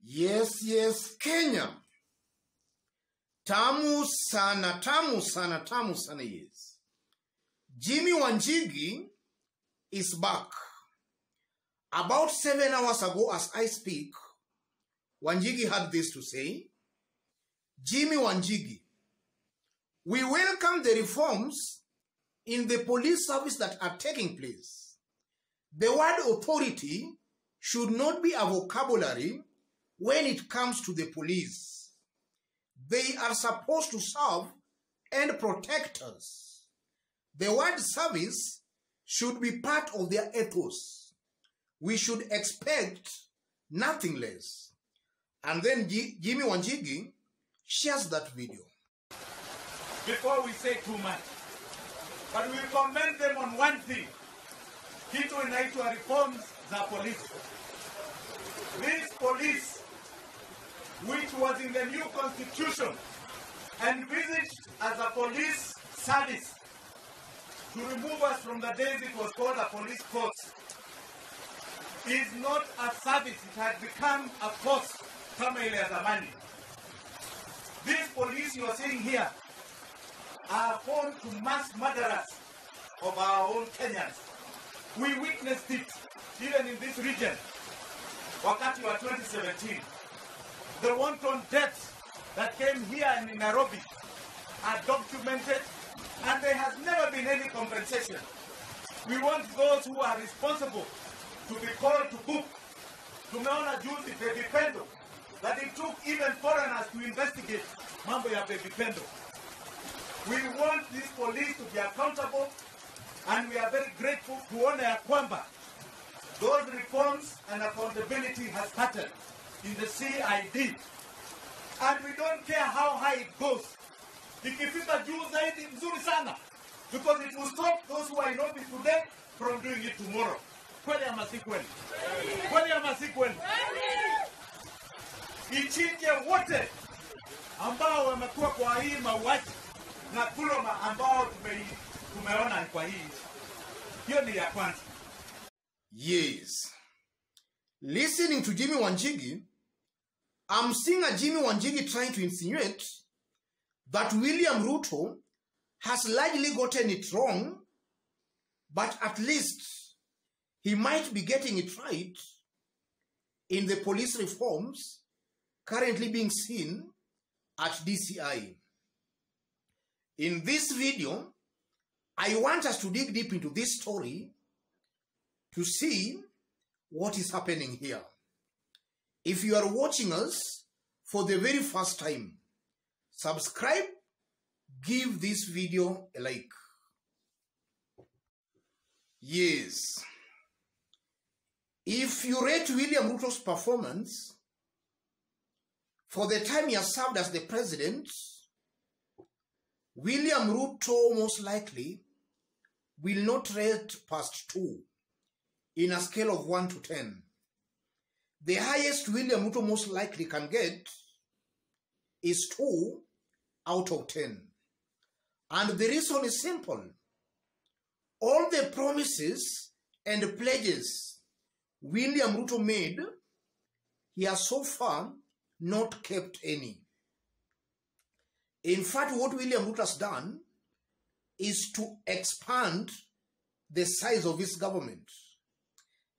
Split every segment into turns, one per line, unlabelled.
Yes, Kenya. Tamu sana, yes. Jimmy Wanjigi is back. About 7 hours ago as I speak, Wanjigi had this to say. Jimmy Wanjigi, we welcome the reforms in the police service that are taking place. The word authority should not be a vocabulary when it comes to the police. They are supposed to serve and protect us. The word service should be part of their ethos. We should expect nothing less. And then Jimmy Wanjigi shares that video.
Before we say too much, but we commend them on one thing. Kitu inaitwa reforms za police. This police, which was in the new constitution, envisaged as a police service to remove us from the days it was called a police force, is not a service. It had become a force. Kama ile ya zamani. These police you are seeing here are home to mass murderers of our own Kenyans. We witnessed it even in this region. Wakati wa 2017. The wanton deaths that came here in Nairobi are documented, and there has never been any compensation. We want those who are responsible to be called to book. Tumeona juzi Baby Pendo, that it took even foreigners to investigate mambo ya Baby Pendo. We want this police to be accountable, and we are very grateful to kuona ya kwamba those reforms and accountability has started in the CID. And we don't care how high it goes. Ikifika juu zaidi mzuri sana, because it will stop those who are in office today from doing it tomorrow. Kweli ama si kweli? Kweli ama si kweli? Ichinje wote ambao wamekuwa kwa hii mauaji na kuloma ambao tumeona kwa hii. Hiyo ni ya kwanza.
Yes. Listening to Jimmy Wanjigi, I'm seeing a Jimmy Wanjigi trying to insinuate that William Ruto has largely gotten it wrong, but at least he might be getting it right in the police reforms currently being seen at DCI. In this video, I want us to dig deep into this story to see what is happening here. If you are watching us for the very first time, subscribe, give this video a like. Yes. If you rate William Ruto's performance for the time he has served as the president, William Ruto most likely will not rate past 2 in a scale of 1 to 10. The highest William Ruto most likely can get is 2 out of 10. And the reason is simple. All the promises and pledges William Ruto made, he has so far not kept any. In fact, what William Ruto has done is to expand the size of his government.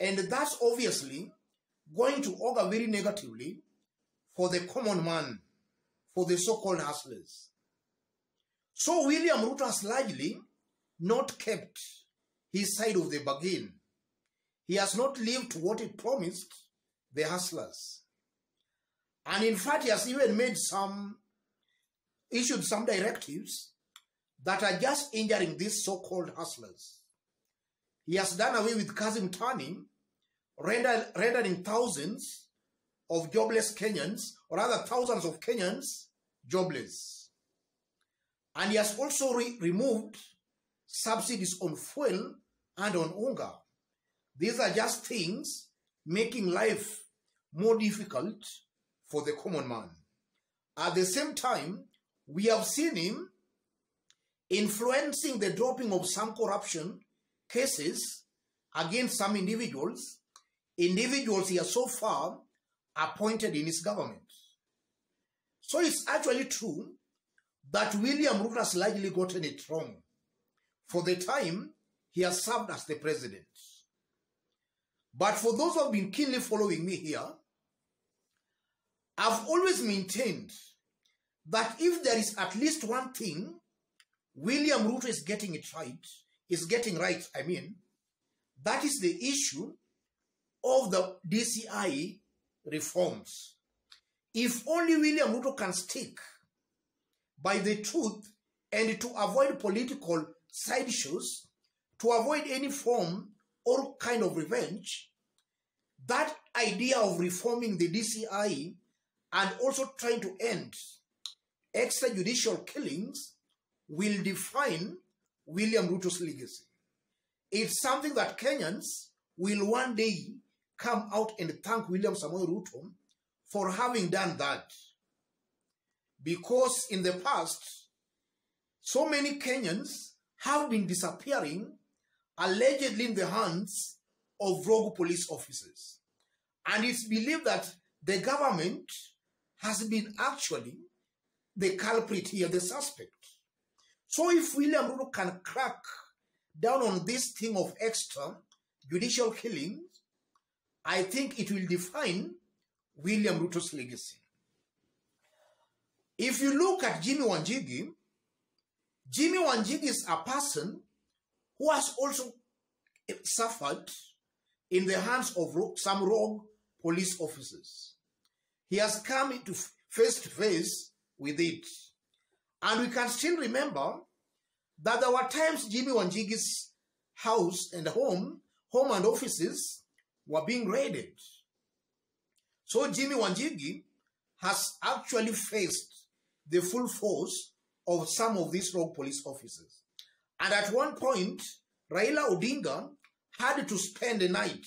And that's obviously going to augur very negatively for the common man, for the so-called hustlers. So William Ruto has largely not kept his side of the bargain. He has not lived to what he promised the hustlers. And in fact, he has even issued some directives that are just injuring these so-called hustlers. He has done away with Kazim Tani, rendering thousands of jobless Kenyans, or rather thousands of Kenyans, jobless. And he has also removed subsidies on fuel and on unga. These are just things making life more difficult for the common man. At the same time, we have seen him influencing the dropping of some corruption cases against some individuals he has so far appointed in his government. So it's actually true that William Ruto has largely gotten it wrong for the time he has served as the president. But for those who have been keenly following me here, I've always maintained that if there is at least one thing William Ruto is getting right, that is the issue of the DCI reforms. If only William Ruto can stick by the truth and to avoid political sideshows, to avoid any form or kind of revenge, that idea of reforming the DCI and also trying to end extrajudicial killings will define William Ruto's legacy. It's something that Kenyans will one day come out and thank William Samoei Ruto for having done that. Because in the past, so many Kenyans have been disappearing allegedly in the hands of rogue police officers. And it's believed that the government has been actually the culprit here, the suspect. So if William Ruto can crack down on this thing of extrajudicial killings, I think it will define William Ruto's legacy. If you look at Jimmy Wanjigi is a person who has also suffered in the hands of some rogue police officers. He has come into face to face with it. And we can still remember that there were times Jimmy Wanjigi's house and home and offices were being raided. So Jimmy Wanjigi has actually faced the full force of some of these rogue police officers. And at one point, Raila Odinga had to spend the night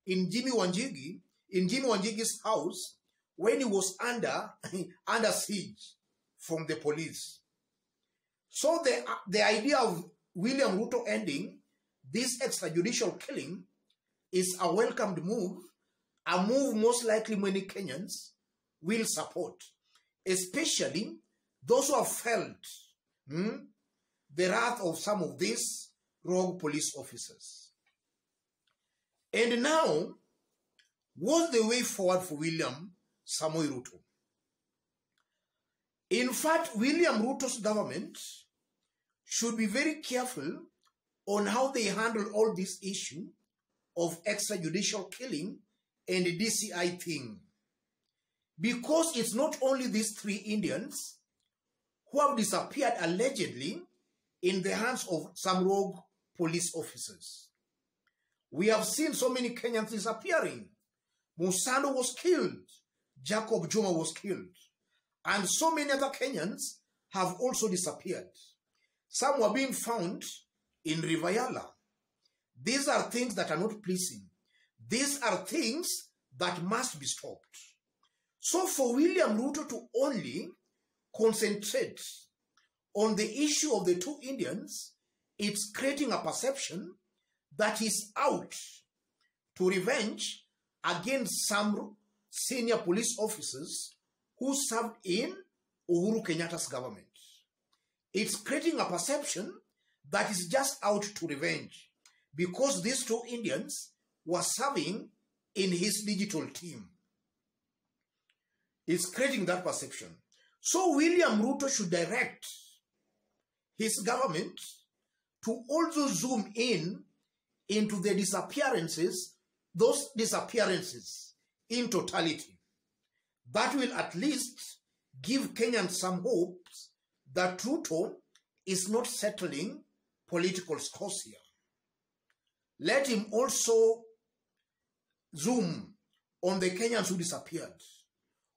in Jimmy Wanjigi's house when he was under siege from the police. So the idea of William Ruto ending this extrajudicial killing is a welcomed move, a move most likely many Kenyans will support, especially those who have felt the wrath of some of these rogue police officers. And now, what's the way forward for William Samoei Ruto? In fact, William Ruto's government should be very careful on how they handle all this issue of extrajudicial killing and the DCI thing. Because it's not only these 3 Indians who have disappeared allegedly in the hands of some rogue police officers. We have seen so many Kenyans disappearing. Musando was killed. Jacob Juma was killed. And so many other Kenyans have also disappeared. Some were being found in Rivayala. These are things that are not pleasing. These are things that must be stopped. So for William Ruto to only concentrate on the issue of the 2 Indians, it's creating a perception that he's out to revenge against some senior police officers who served in Uhuru Kenyatta's government. It's creating a perception that he's just out to revenge because these 2 Indians were serving in his digital team. It's creating that perception. So William Ruto should direct his government to also zoom in into the disappearances, those disappearances in totality. That will at least give Kenyans some hopes that Ruto is not settling political scores here. Let him also zoom on the Kenyans who disappeared,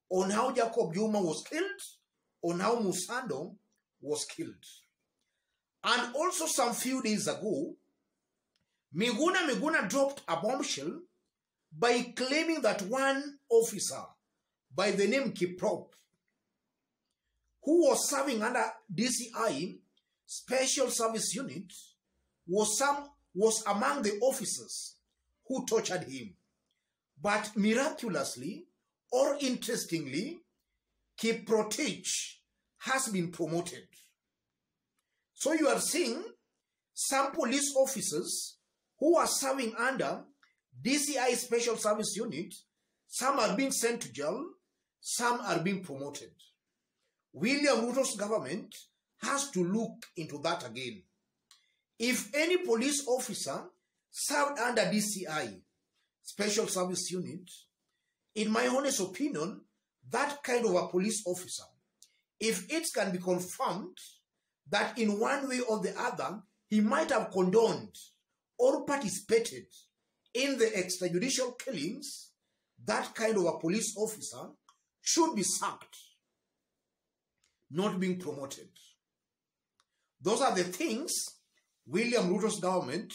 on how Jacob Juma was killed, on how Musando was killed. And also some few days ago, Miguna dropped a bombshell by claiming that one officer by the name Kiprop, who was serving under DCI Special Service Unit, was among the officers who tortured him. But miraculously, or interestingly, Kiprotich has been promoted. So you are seeing some police officers who are serving under DCI Special Service Unit, some are being sent to jail, some are being promoted. William Ruto's government has to look into that again. If any police officer served under DCI Special Service Unit, in my honest opinion, that kind of a police officer, if it can be confirmed that in one way or the other, he might have condoned or participated in the extrajudicial killings, that kind of a police officer should be sacked, not being promoted. Those are the things William Ruto's government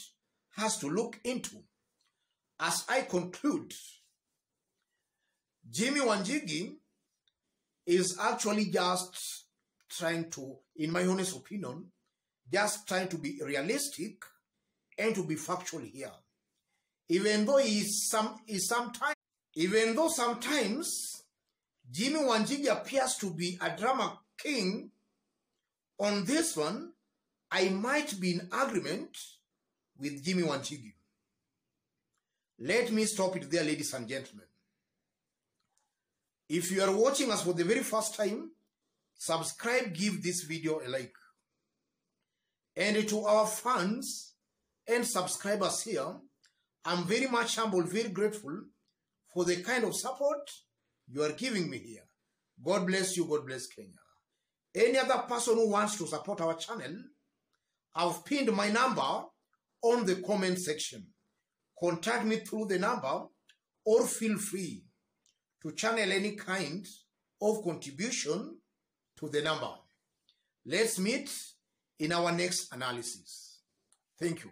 has to look into. As I conclude, Jimmy Wanjigi is actually just trying to, in my honest opinion, just trying to be realistic and to be factual here. Even though sometimes Jimmy Wanjigi appears to be a drama king, on this one, I might be in agreement with Jimmy Wanjigi. Let me stop it there, ladies and gentlemen. If you are watching us for the very first time, subscribe, give this video a like. And to our fans and subscribers here, I'm very much humble, very grateful for the kind of support you are giving me here. God bless you, God bless Kenya. Any other person who wants to support our channel, I've pinned my number on the comment section. Contact me through the number or feel free to channel any kind of contribution to the number. Let's meet in our next analysis. Thank you.